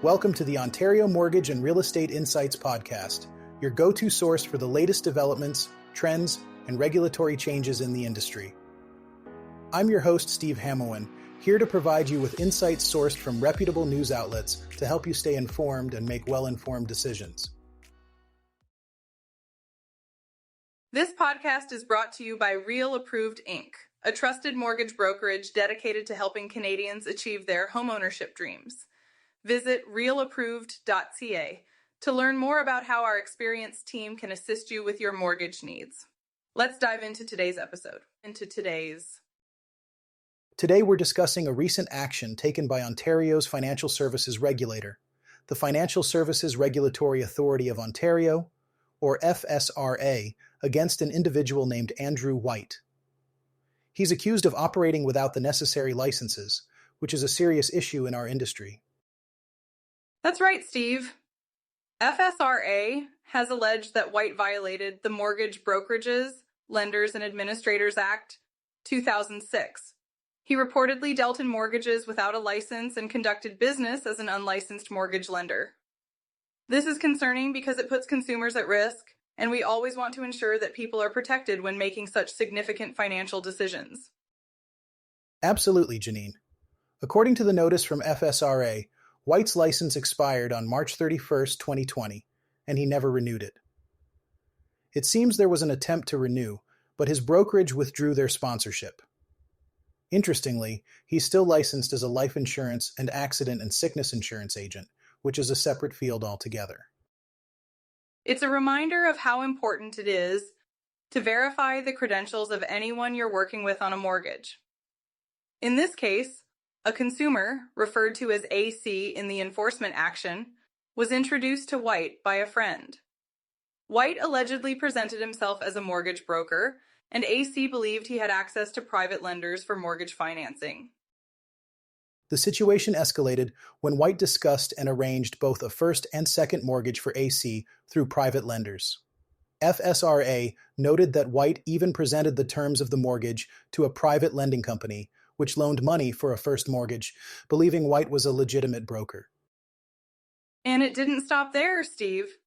Welcome to the Ontario Mortgage and Real Estate Insights Podcast, your go-to source for the latest developments, trends, and regulatory changes in the industry. I'm your host, Steve Hamilton, here to provide you with insights sourced from reputable news outlets to help you stay informed and make well-informed decisions. This podcast is brought to you by Real Approved Inc., a trusted mortgage brokerage dedicated to helping Canadians achieve their homeownership dreams. Visit realapproved.ca to learn more about how our experienced team can assist you with your mortgage needs. Let's dive into today's episode. Today we're discussing a recent action taken by Ontario's financial services regulator, the Financial Services Regulatory Authority of Ontario, or FSRA, against an individual named Andrew White. He's accused of operating without the necessary licenses, which is a serious issue in our industry. That's right, Steve. FSRA has alleged that White violated the Mortgage Brokerages, Lenders and Administrators Act, 2006. He reportedly dealt in mortgages without a license and conducted business as an unlicensed mortgage lender. This is concerning because it puts consumers at risk, and we always want to ensure that people are protected when making such significant financial decisions. Absolutely, Janine. According to the notice from FSRA, White's license expired on March 31, 2020, and he never renewed it. It seems there was an attempt to renew, but his brokerage withdrew their sponsorship. Interestingly, he's still licensed as a life insurance and accident and sickness insurance agent, which is a separate field altogether. It's a reminder of how important it is to verify the credentials of anyone you're working with on a mortgage. In this case, a consumer, referred to as AC in the enforcement action, was introduced to White by a friend. White allegedly presented himself as a mortgage broker, and AC believed he had access to private lenders for mortgage financing. The situation escalated when White discussed and arranged both a first and second mortgage for AC through private lenders. FSRA noted that White even presented the terms of the mortgage to a private lending company, which loaned money for a first mortgage, believing White was a legitimate broker. And it didn't stop there, Steve.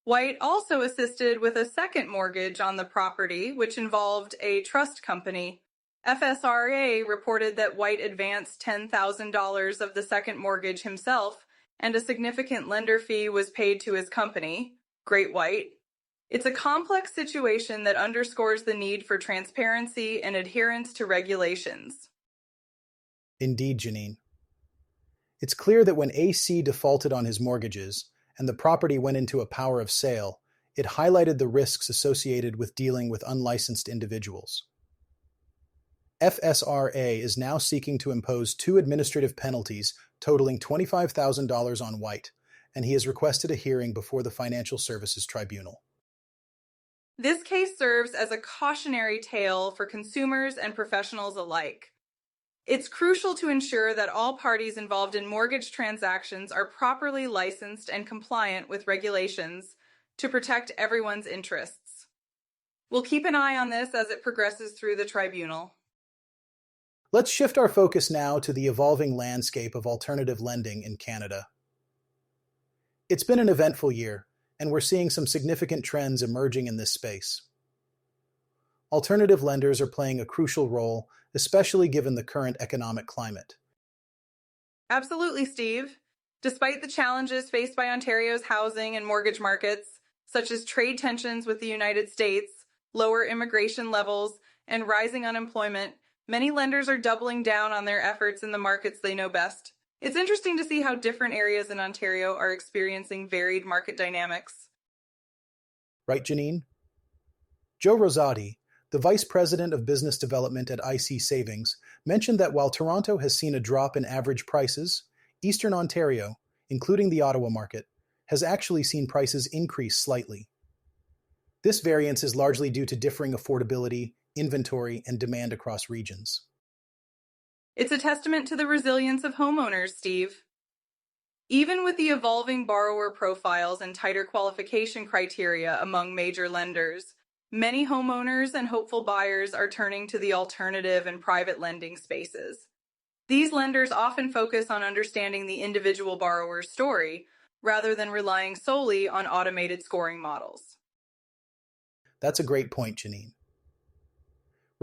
White also assisted with a second mortgage on the property, which involved a trust company. FSRA reported that White advanced $10,000 of the second mortgage himself, and a significant lender fee was paid to his company, Great White. It's a complex situation that underscores the need for transparency and adherence to regulations. Indeed, Janine. It's clear that when AC defaulted on his mortgages and the property went into a power of sale, it highlighted the risks associated with dealing with unlicensed individuals. FSRA is now seeking to impose 2 administrative penalties totaling $25,000 on White, and he has requested a hearing before the Financial Services Tribunal. This case serves as a cautionary tale for consumers and professionals alike. It's crucial to ensure that all parties involved in mortgage transactions are properly licensed and compliant with regulations to protect everyone's interests. We'll keep an eye on this as it progresses through the tribunal. Let's shift our focus now to the evolving landscape of alternative lending in Canada. It's been an eventful year, and we're seeing some significant trends emerging in this space. Alternative lenders are playing a crucial role, especially given the current economic climate. Absolutely, Steve. Despite the challenges faced by Ontario's housing and mortgage markets, such as trade tensions with the United States, lower immigration levels, and rising unemployment, many lenders are doubling down on their efforts in the markets they know best. It's interesting to see how different areas in Ontario are experiencing varied market dynamics. Right, Janine? Joe Rosati, the Vice President of Business Development at IC Savings, mentioned that while Toronto has seen a drop in average prices, Eastern Ontario, including the Ottawa market, has actually seen prices increase slightly. This variance is largely due to differing affordability, inventory, and demand across regions. It's a testament to the resilience of homeowners, Steve. Even with the evolving borrower profiles and tighter qualification criteria among major lenders, many homeowners and hopeful buyers are turning to the alternative and private lending spaces. These lenders often focus on understanding the individual borrower's story rather than relying solely on automated scoring models. That's a great point, Janine.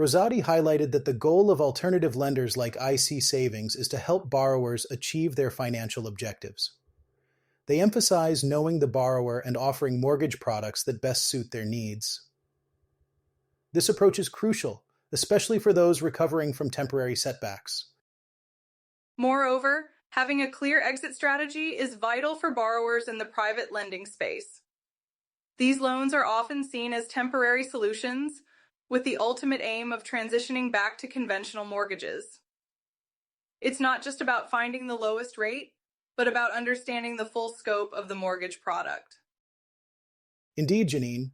Rosati highlighted that the goal of alternative lenders like IC Savings is to help borrowers achieve their financial objectives. They emphasize knowing the borrower and offering mortgage products that best suit their needs. This approach is crucial, especially for those recovering from temporary setbacks. Moreover, having a clear exit strategy is vital for borrowers in the private lending space. These loans are often seen as temporary solutions, with the ultimate aim of transitioning back to conventional mortgages. It's not just about finding the lowest rate, but about understanding the full scope of the mortgage product. Indeed, Janine,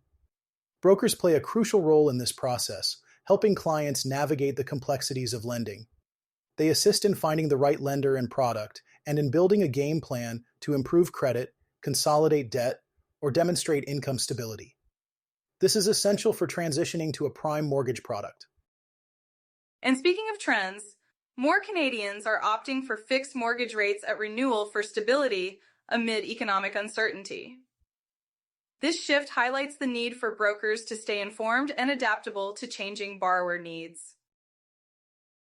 brokers play a crucial role in this process, helping clients navigate the complexities of lending. They assist in finding the right lender and product, and in building a game plan to improve credit, consolidate debt, or demonstrate income stability. This is essential for transitioning to a prime mortgage product. And speaking of trends, more Canadians are opting for fixed mortgage rates at renewal for stability amid economic uncertainty. This shift highlights the need for brokers to stay informed and adaptable to changing borrower needs.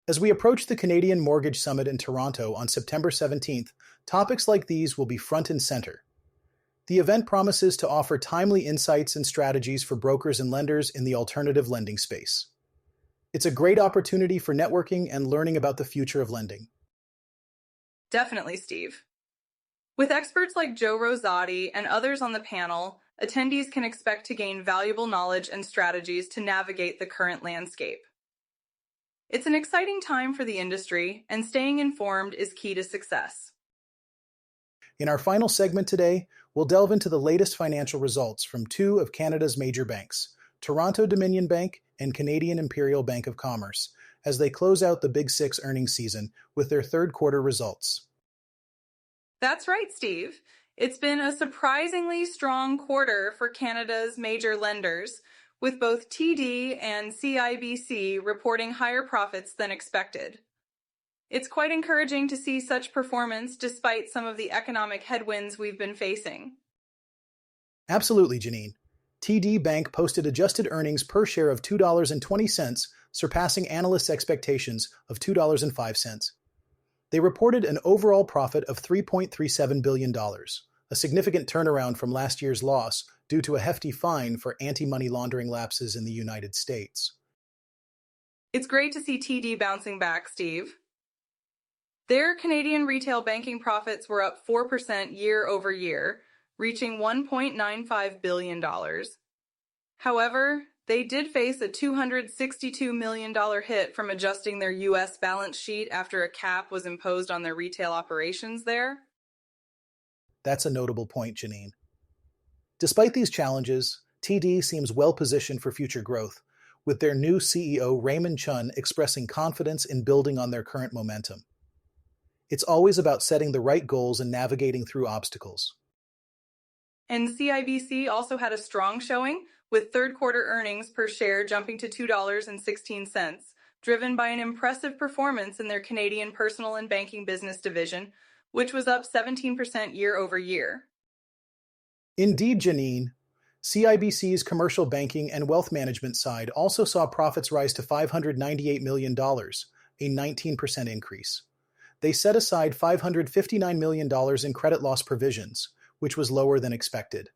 As we approach the Canadian Mortgage Summit in Toronto on September 17th, topics like these will be front and center. The event promises to offer timely insights and strategies for brokers and lenders in the alternative lending space. It's a great opportunity for networking and learning about the future of lending. Definitely, Steve. With experts like Joe Rosati and others on the panel, attendees can expect to gain valuable knowledge and strategies to navigate the current landscape. It's an exciting time for the industry, and staying informed is key to success. In our final segment today, we'll delve into the latest financial results from two of Canada's major banks, Toronto Dominion Bank and Canadian Imperial Bank of Commerce, as they close out the Big Six earnings season with their third quarter results. That's right, Steve. It's been a surprisingly strong quarter for Canada's major lenders, with both TD and CIBC reporting higher profits than expected. It's quite encouraging to see such performance despite some of the economic headwinds we've been facing. Absolutely, Janine. TD Bank posted adjusted earnings per share of $2.20, surpassing analysts' expectations of $2.05. They reported an overall profit of $3.37 billion, a significant turnaround from last year's loss due to a hefty fine for anti-money laundering lapses in the United States. It's great to see TD bouncing back, Steve. Their Canadian retail banking profits were up 4% year over year, reaching $1.95 billion. However, they did face a $262 million hit from adjusting their U.S. balance sheet after a cap was imposed on their retail operations there. That's a notable point, Janine. Despite these challenges, TD seems well positioned for future growth, with their new CEO Raymond Chun expressing confidence in building on their current momentum. It's always about setting the right goals and navigating through obstacles. And CIBC also had a strong showing, with third quarter earnings per share jumping to $2.16, driven by an impressive performance in their Canadian personal and banking business division, which was up 17% year over year. Indeed, Janine. CIBC's commercial banking and wealth management side also saw profits rise to $598 million, a 19% increase. They set aside $559 million in credit loss provisions, which was lower than expected.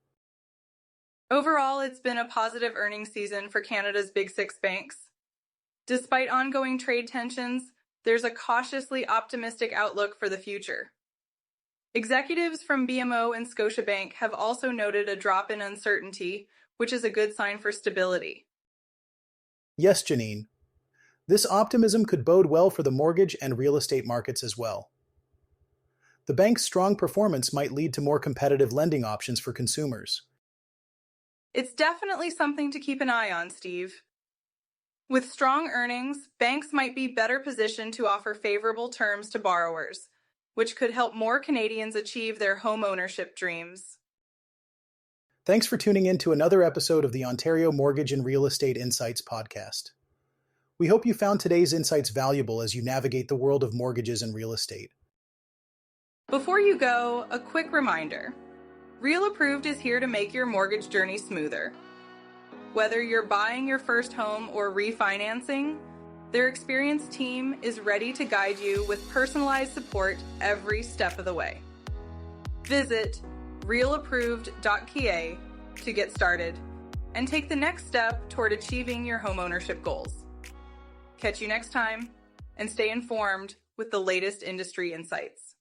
Overall, it's been a positive earnings season for Canada's Big Six banks. Despite ongoing trade tensions, there's a cautiously optimistic outlook for the future. Executives from BMO and Scotiabank have also noted a drop in uncertainty, which is a good sign for stability. Yes, Janine. This optimism could bode well for the mortgage and real estate markets as well. The bank's strong performance might lead to more competitive lending options for consumers. It's definitely something to keep an eye on, Steve. With strong earnings, banks might be better positioned to offer favorable terms to borrowers, which could help more Canadians achieve their home ownership dreams. Thanks for tuning in to another episode of the Ontario Mortgage and Real Estate Insights podcast. We hope you found today's insights valuable as you navigate the world of mortgages and real estate. Before you go, a quick reminder. Real Approved is here to make your mortgage journey smoother. Whether you're buying your first home or refinancing, their experienced team is ready to guide you with personalized support every step of the way. Visit realapproved.ca to get started and take the next step toward achieving your homeownership goals. Catch you next time, and stay informed with the latest industry insights.